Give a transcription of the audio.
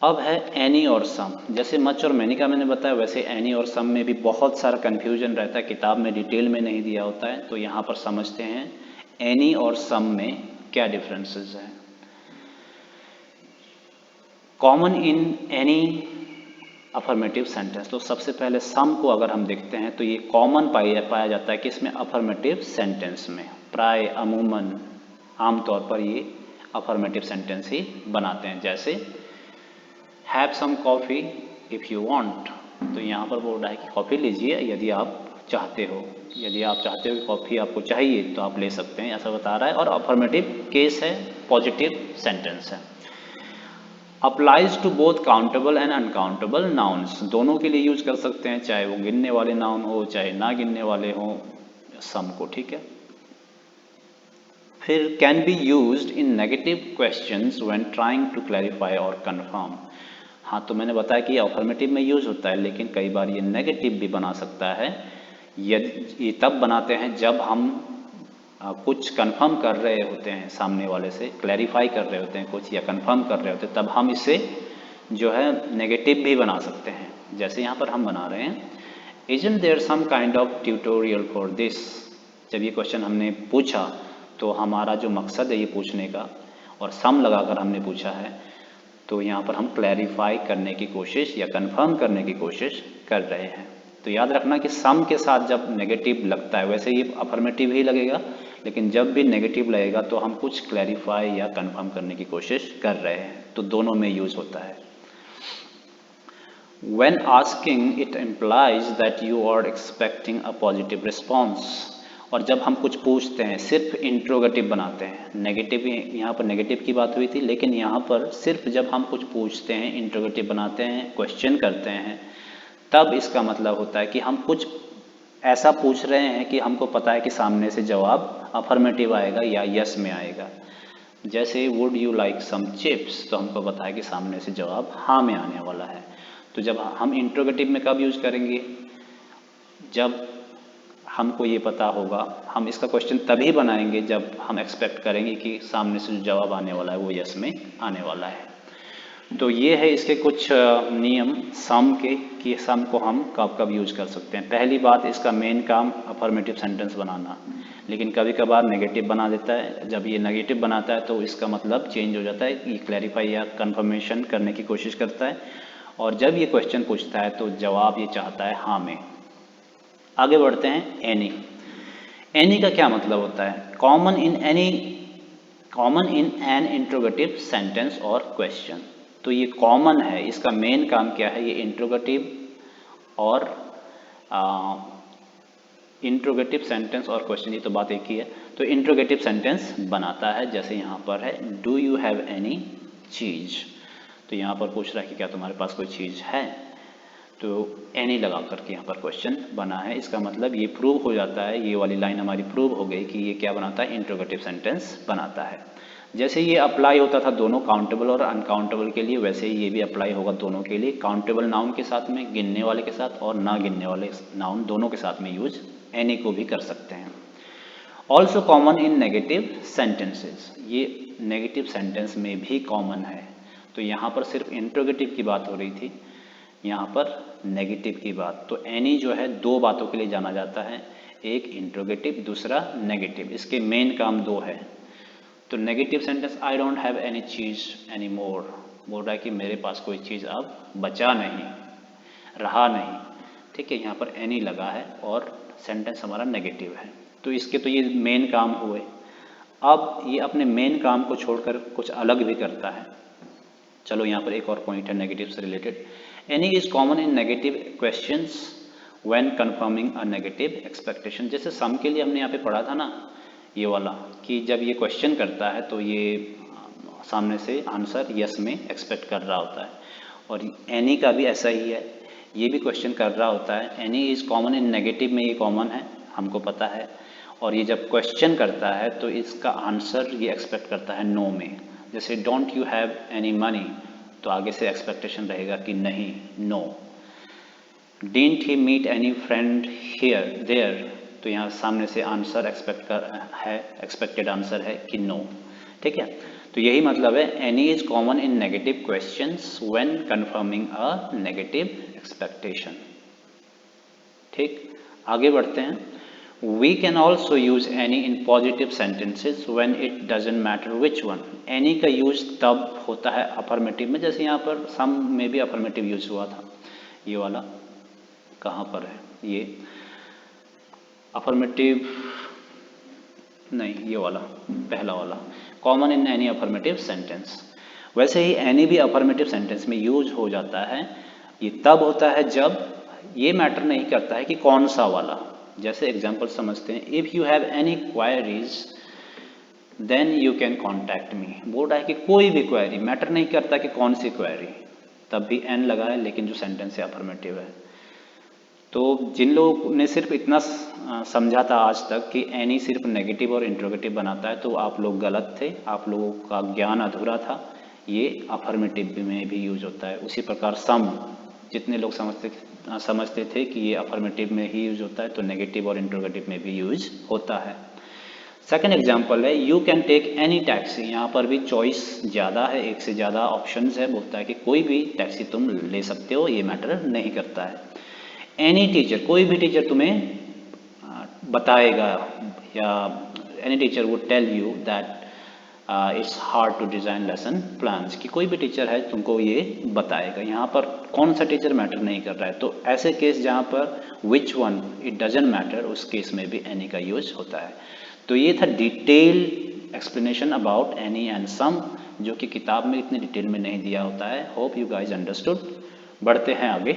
अब है एनी और सम। जैसे मच और मैनी का मैंने बताया, वैसे एनी और सम में भी बहुत सारा कन्फ्यूजन रहता है, किताब में डिटेल में नहीं दिया होता है। तो यहाँ पर समझते हैं एनी और सम में क्या डिफरेंसेस हैं। Common in any affirmative sentence. तो सबसे पहले सम को अगर हम देखते हैं तो ये कॉमन पाया जाता है कि इसमें अफर्मेटिव सेंटेंस में प्राय अमूमन आमतौर पर ये अफर्मेटिव सेंटेंस ही बनाते हैं। जैसे have some coffee if you want. तो यहाँ पर बोल रहा है कि कॉफ़ी लीजिए यदि आप चाहते हो। यदि आप चाहते हो कि कॉफ़ी आपको चाहिए तो आप ले सकते हैं, ऐसा बता रहा है। और अफर्मेटिव केस है, पॉजिटिव सेंटेंस है। Applies to both countable and uncountable nouns. दोनों के लिए यूज कर सकते हैं, चाहे वो गिनने वाले नाउन हो चाहे ना गिनने वाले हो, सम को। ठीक है। फिर can be used in negative questions when trying to clarify or confirm. हाँ, तो मैंने बताया कि अफर्मेटिव में यूज होता है, लेकिन कई बार ये नेगेटिव भी बना सकता है। यदि ये तब बनाते हैं जब हम कुछ कंफर्म कर रहे होते हैं, सामने वाले से क्लैरिफाई कर रहे होते हैं कुछ या कंफर्म कर रहे होते हैं, तब हम इसे जो है नेगेटिव भी बना सकते हैं। जैसे यहाँ पर हम बना रहे हैं, isn't there some kind of tutorial for this. जब ये क्वेश्चन हमने पूछा तो हमारा जो मकसद है ये पूछने का, और सम लगाकर हमने पूछा है, तो यहाँ पर हम क्लैरिफाई करने की कोशिश या कंफर्म करने की कोशिश कर रहे हैं। तो याद रखना कि सम के साथ जब नेगेटिव लगता है, वैसे ये अफर्मेटिव ही लगेगा, लेकिन जब भी नेगेटिव लगेगा तो हम कुछ क्लैरिफाई या कंफर्म करने की कोशिश कर रहे हैं। तो दोनों में यूज होता है। When asking, it implies that you are expecting a positive response। और जब हम कुछ पूछते हैं, सिर्फ इंट्रोगेटिव बनाते हैं, नेगेटिव, यहाँ पर नेगेटिव की बात हुई थी, लेकिन यहाँ पर सिर्फ जब हम कुछ पूछते हैं, इंट्रोगेटिव बनाते हैं, क्वेश्चन करते हैं, तब इसका मतलब होता है कि हम कुछ ऐसा पूछ रहे हैं कि हमको पता है कि सामने से जवाब अफर्मेटिव आएगा या यस में आएगा। जैसे would you like some chips, तो हमको पता है कि सामने से जवाब हाँ में आने वाला है। तो जब हम इंट्रोगेटिव में कब यूज करेंगे, जब हमको ये पता होगा, हम इसका क्वेश्चन तभी बनाएंगे जब हम एक्सपेक्ट करेंगे कि सामने से जो जवाब आने वाला है वो यस में आने वाला है। तो ये है इसके कुछ नियम सम के, कि सम को हम कब कब यूज कर सकते हैं। पहली बात, इसका मेन काम अफर्मेटिव सेंटेंस बनाना, लेकिन कभी कभार नेगेटिव बना देता है। जब ये नेगेटिव बनाता है तो इसका मतलब चेंज हो जाता है, ये क्लैरिफाई या कंफर्मेशन करने की कोशिश करता है। और जब ये क्वेश्चन पूछता है तो जवाब ये चाहता है हाँ में। आगे बढ़ते हैं एनी। एनी का क्या मतलब होता है? Common in any, common in an interrogative sentence और क्वेश्चन। तो ये कॉमन है, इसका मेन काम क्या है? ये इंट्रोगेटिव और इंट्रोगेटिव सेंटेंस और क्वेश्चन, ये तो बात एक ही है। तो इंट्रोगेटिव सेंटेंस बनाता है, जैसे यहाँ पर है डू यू हैव एनी चीज। तो यहाँ पर पूछ रहा है कि क्या तुम्हारे पास कोई चीज़ है, तो एनी लगा करके यहाँ पर क्वेश्चन बना है। इसका मतलब ये प्रूव हो जाता है, ये वाली लाइन हमारी प्रूव हो गई कि ये क्या बनाता है, इंट्रोगेटिव सेंटेंस बनाता है। जैसे ये अप्लाई होता था दोनों काउंटेबल और अनकाउंटेबल के लिए, वैसे ही ये भी अप्लाई होगा दोनों के लिए, काउंटेबल नाउन के साथ में, गिनने वाले के साथ, और ना गिनने वाले नाउन दोनों के साथ में यूज एनी को भी कर सकते हैं। Also common in negative sentences, ये नेगेटिव सेंटेंस में भी कॉमन है। तो यहाँ पर सिर्फ इंट्रोगेटिव की बात हो रही थी, यहाँ पर नेगेटिव की बात। तो एनी जो है दो बातों के लिए जाना जाता है, एक इंट्रोगेटिव, दूसरा नेगेटिव। इसके मेन काम दो है। तो negative sentence, I don't have any चीज एनी मोर, बोल रहा है कि मेरे पास कोई चीज़ अब बचा नहीं, रहा नहीं। ठीक है, यहाँ पर एनी लगा है और सेंटेंस हमारा नेगेटिव है। तो इसके तो ये मेन काम हुए। अब ये अपने मेन काम को छोड़कर कुछ अलग भी करता है। चलो यहाँ पर एक और पॉइंट है नेगेटिव से related. Any is common in negative questions when confirming a negative expectation. जैसे सम के लिए हमने यहाँ पे पढ़ा था ना ये वाला, कि जब ये क्वेश्चन करता है तो ये सामने से आंसर यस में एक्सपेक्ट कर रहा होता है। और एनी का भी ऐसा ही है, ये भी क्वेश्चन कर रहा होता है। Any is common in negative में, ये कॉमन है, हमको पता है। और ये जब क्वेश्चन करता है तो इसका आंसर ये एक्सपेक्ट करता है नो में। जैसे don't you have any money, तो आगे से एक्सपेक्टेशन रहेगा कि नहीं, no. Didn't he meet any friend here there, तो यहाँ सामने से आंसर एक्सपेक्टेड आंसर है कि नो। ठीक है, तो यही मतलब है any is common in negative questions when confirming a negative expectation. ठीक, आगे बढ़ते हैं। We can also use any in positive sentences when it doesn't matter which one. Any का यूज तब होता है अफर्मेटिव में, जैसे यहाँ पर सम में भी अफर्मेटिव यूज हुआ था। ये वाला कहाँ पर है, ये अफर्मेटिव नहीं, ये वाला पहला वाला, common in any affirmative sentence. वैसे ही एनी भी अफर्मेटिव सेंटेंस में यूज हो जाता है। ये तब होता है जब ये मैटर नहीं करता है कि कौन सा वाला। जैसे एग्जांपल समझते हैं, if you have any queries then you can contact me. बोल रहा है कि कोई भी क्वेरी, मैटर नहीं करता कि कौन सी क्वेरी, तब भी एन लगा है, लेकिन जो सेंटेंस है अफर्मेटिव है। तो जिन लोगों ने सिर्फ इतना समझा था आज तक कि एनी सिर्फ नेगेटिव और इंट्रोगेटिव बनाता है, तो आप लोग गलत थे, आप लोगों का ज्ञान अधूरा था। ये अफर्मेटिव में भी यूज होता है। उसी प्रकार सम, जितने लोग समझते थे कि ये अफर्मेटिव में ही यूज होता है, तो नेगेटिव और इंट्रोगेटिव में भी यूज होता है। सेकेंड एग्जाम्पल है, you can take any taxi. यहाँ पर भी चॉइस ज़्यादा है, एक से ज़्यादा ऑप्शंस है। बोलता है कि कोई भी टैक्सी तुम ले सकते हो, ये मैटर नहीं करता है। एनी टीचर, कोई भी टीचर तुम्हें बताएगा, या any teacher would tell you that it's hard to design lesson plans, कि कोई भी टीचर है तुमको ये बताएगा। यहाँ पर कौन सा टीचर मैटर नहीं कर रहा है। तो ऐसे केस जहाँ पर which one it doesn't matter, उस केस में भी एनी का यूज होता है। तो ये था detail explanation about any and some, जो कि किताब में इतनी डिटेल में नहीं दिया होता है। Hope you guys understood. बढ़ते हैं आगे।